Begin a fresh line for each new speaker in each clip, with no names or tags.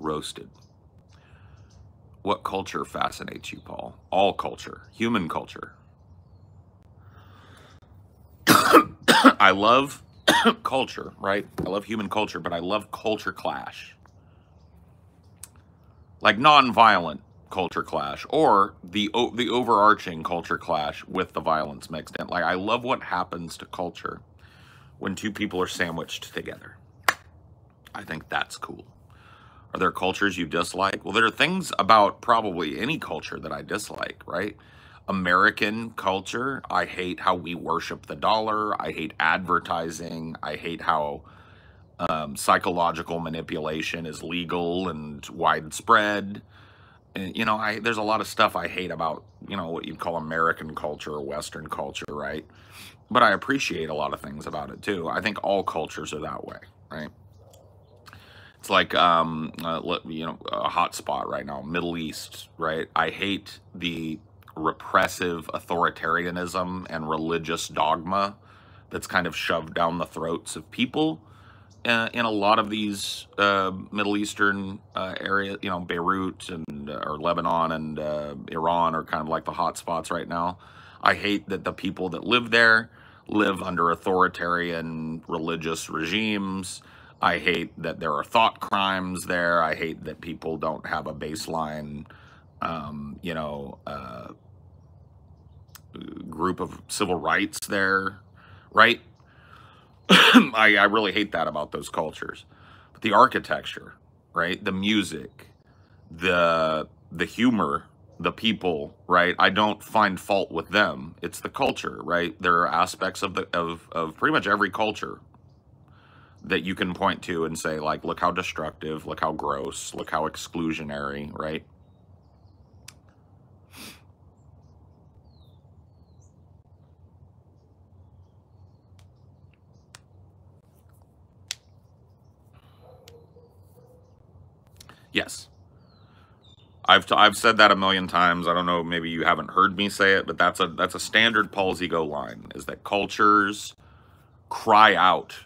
roasted. What culture fascinates you, Paul? All culture, human culture. I love culture, right? I love human culture, but I love culture clash. Like non-violent culture clash, or the overarching culture clash with the violence mixed in. Like, I love what happens to culture when two people are sandwiched together. I think that's cool. Are there cultures you dislike? Well, there are things about probably any culture that I dislike, right? American culture, I hate how we worship the dollar. I hate advertising. I hate how psychological manipulation is legal and widespread. And, you know, there's a lot of stuff I hate about, you know, what you'd call American culture or Western culture, right? But I appreciate a lot of things about it too. I think all cultures are that way, right? It's like, you know, a hot spot right now, Middle East, right? I hate the repressive authoritarianism and religious dogma that's kind of shoved down the throats of people in a lot of these Middle Eastern areas. You know, Beirut and or Lebanon and Iran are kind of like the hot spots right now. I hate that the people that live there live under authoritarian religious regimes. I hate that there are thought crimes there. I hate that people don't have a baseline, you know, group of civil rights there, right? I really hate that about those cultures. But the architecture, right? The music, the humor, the people, right? I don't find fault with them. It's the culture, right? There are aspects of pretty much every culture that you can point to and say, like, look how destructive, look how gross, look how exclusionary, right? Yes. I've said that a million times. I don't know, maybe you haven't heard me say it, but that's a standard Paulsego line, is that cultures cry out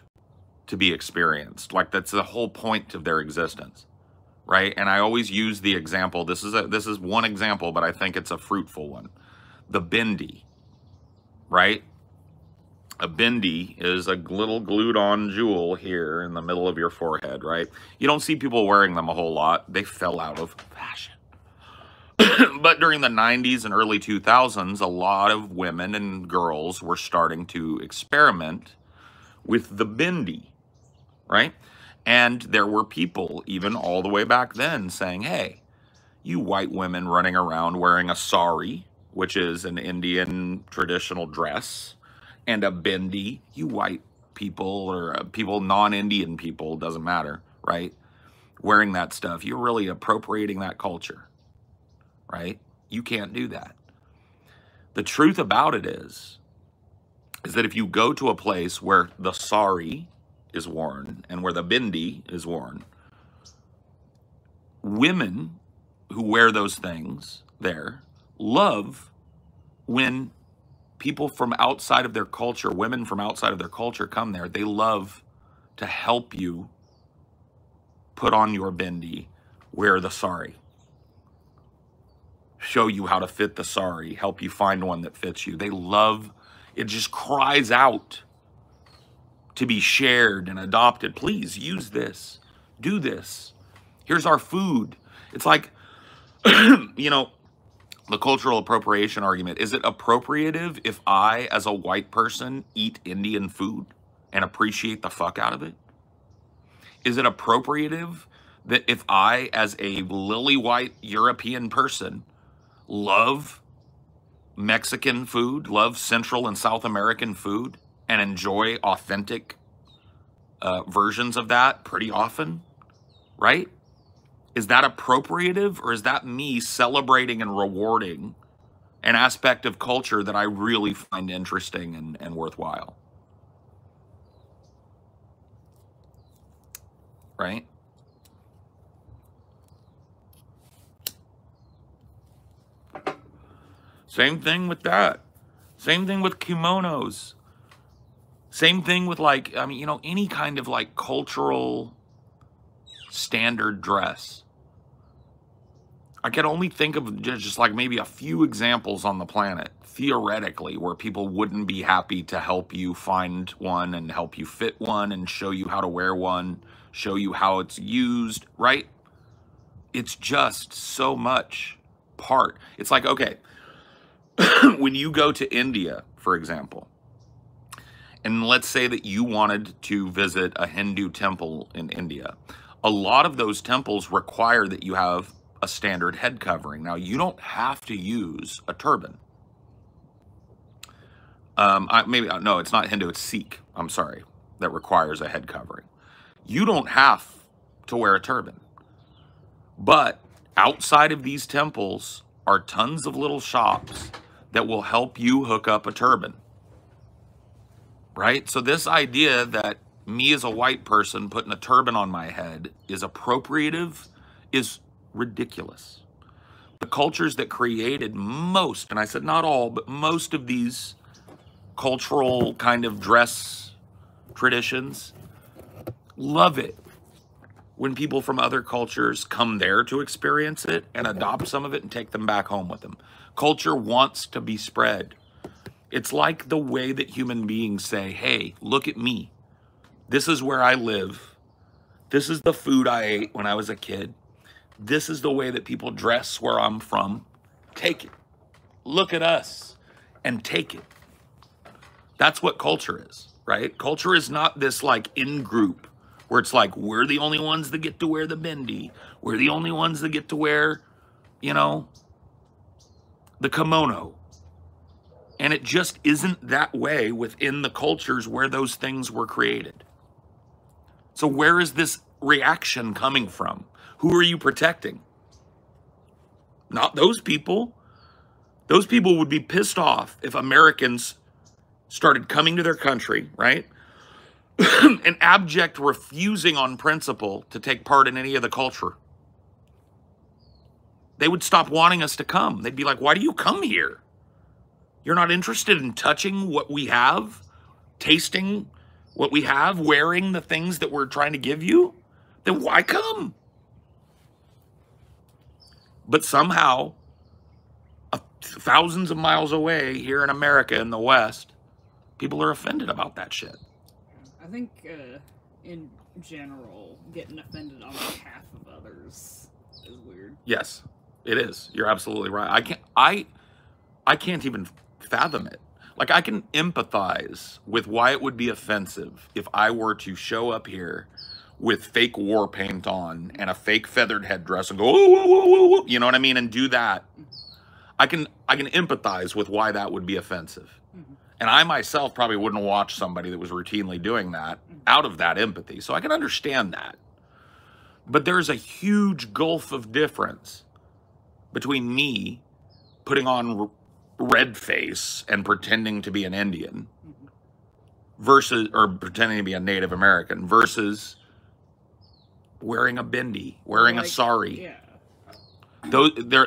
to be experienced. Like, that's the whole point of their existence, right? And I always use the example. This is one example, but I think it's a fruitful one. The bindi, right? A bindi is a little glued-on jewel here in the middle of your forehead, right? You don't see people wearing them a whole lot. They fell out of fashion. But during the 90s and early 2000s, a lot of women and girls were starting to experiment with the bindi, right? And there were people, even all the way back then, saying, hey, you white women running around wearing a sari, which is an Indian traditional dress, and a bindi, you white people or people, non-Indian people, doesn't matter, right? Wearing that stuff, you're really appropriating that culture, right? You can't do that. The truth about it is that if you go to a place where the sari is worn and where the bindi is worn, women who wear those things there love when people from outside of their culture, women from outside of their culture come there. They love to help you put on your bindi, wear the sari, show you how to fit the sari, help you find one that fits you. They love, it just cries out to be shared and adopted. Please use this, do this. Here's our food. It's like, you know, the cultural appropriation argument. Is it appropriative if I, as a white person, eat Indian food and appreciate the fuck out of it? Is it appropriative that if I, as a lily white European person, love Mexican food, love Central and South American food, and enjoy authentic versions of that pretty often, right? Is that appropriative, or is that me celebrating and rewarding an aspect of culture that I really find interesting and worthwhile? Right? Same thing with that. Same thing with kimonos. Same thing with, like, I mean, you know, any kind of like cultural standard dress, I can only think of just like maybe a few examples on the planet, theoretically, where people wouldn't be happy to help you find one and help you fit one and show you how to wear one, show you how it's used, right? It's just so much part. It's like, okay, when you go to India, for example, and let's say that you wanted to visit a Hindu temple in India, a lot of those temples require that you have a standard head covering. Now, you don't have to use a turban. No, it's not Hindu, it's Sikh, I'm sorry, that requires a head covering. You don't have to wear a turban. But outside of these temples are tons of little shops that will help you hook up a turban. Right? So this idea that me as a white person putting a turban on my head is appropriative is ridiculous. The cultures that created most, and I said not all, but most of these cultural kind of dress traditions, love it when people from other cultures come there to experience it and adopt some of it and take them back home with them. Culture wants to be spread. It's like the way that human beings say, hey, look at me. This is where I live. This is the food I ate when I was a kid. This is the way that people dress where I'm from. Take it. Look at us and take it. That's what culture is, right? Culture is not this like in-group where it's like, we're the only ones that get to wear the bindi. We're the only ones that get to wear, you know, the kimono. And it just isn't that way within the cultures where those things were created. So where is this reaction coming from? Who are you protecting? Not those people. Those people would be pissed off if Americans started coming to their country, right? And abject refusing on principle to take part in any of the culture. They would stop wanting us to come. They'd be like, why do you come here? You're not interested in touching what we have, tasting what we have, wearing the things that we're trying to give you? Then why come? But somehow, thousands of miles away here in America in the West, people are offended about that shit.
I think, in general, getting offended on behalf of others is weird.
Yes, it is. You're absolutely right. I can't even fathom it. Like, I can empathize with why it would be offensive if I were to show up here with fake war paint on and a fake feathered headdress and go, whoa, whoa, whoa, whoa, whoa, you know what I mean? And do that. I can empathize with why that would be offensive. Mm-hmm. And I myself probably wouldn't watch somebody that was routinely doing that out of that empathy. So I can understand that. But there's a huge gulf of difference between me putting on red face and pretending to be an Indian versus, or pretending to be a Native American versus wearing a bindi, wearing a sari.
Yeah.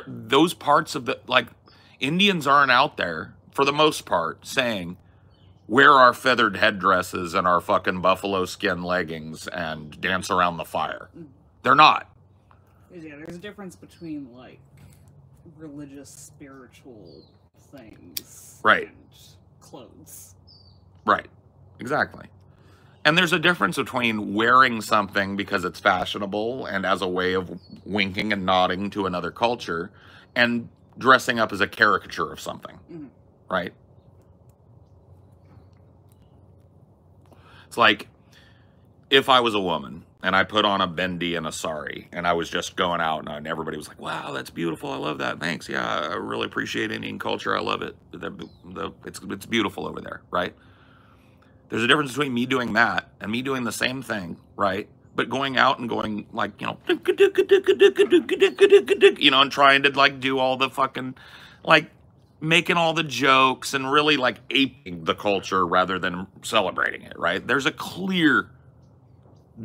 Those parts of the, like, Indians aren't out there for the most part saying, wear our feathered headdresses and our fucking buffalo skin leggings and dance around the fire. They're not.
Yeah, there's a difference between, like, religious, spiritual things.
Right.
And clothes.
Right. Exactly. And there's a difference between wearing something because it's fashionable and as a way of winking and nodding to another culture and dressing up as a caricature of something. Mm-hmm. Right? It's like if I was a woman and I put on a bindi and a sari and I was just going out and everybody was like, wow, that's beautiful. I love that. Thanks. Yeah, I really appreciate Indian culture. I love it. It's beautiful over there. Right? There's a difference between me doing that and me doing the same thing, right? But going out and going like, you know, and trying to like do all the fucking, like making all the jokes and really like aping the culture rather than celebrating it, right? There's a clear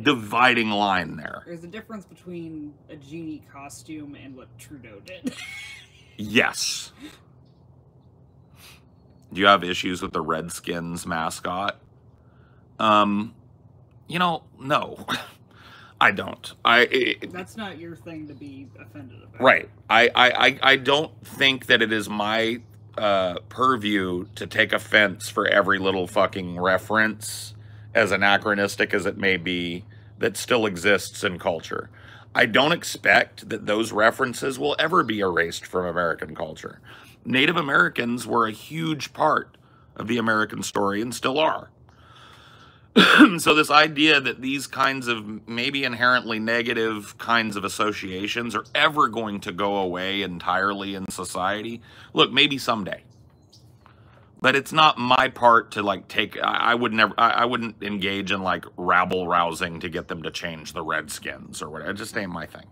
dividing line there.
There's a difference between a genie costume and what Trudeau did.
Yes. Do you have issues with the Redskins mascot? You know, no. I don't.
That's not your thing to be offended about.
Right. I don't think that it is my purview to take offense for every little fucking reference, as anachronistic as it may be, that still exists in culture. I don't expect that those references will ever be erased from American culture. Native Americans were a huge part of the American story and still are. So this idea that these kinds of maybe inherently negative kinds of associations are ever going to go away entirely in society, look, maybe someday. But it's not my part to like take, I would never, I wouldn't engage in like rabble rousing to get them to change the Redskins or whatever. It just ain't my thing.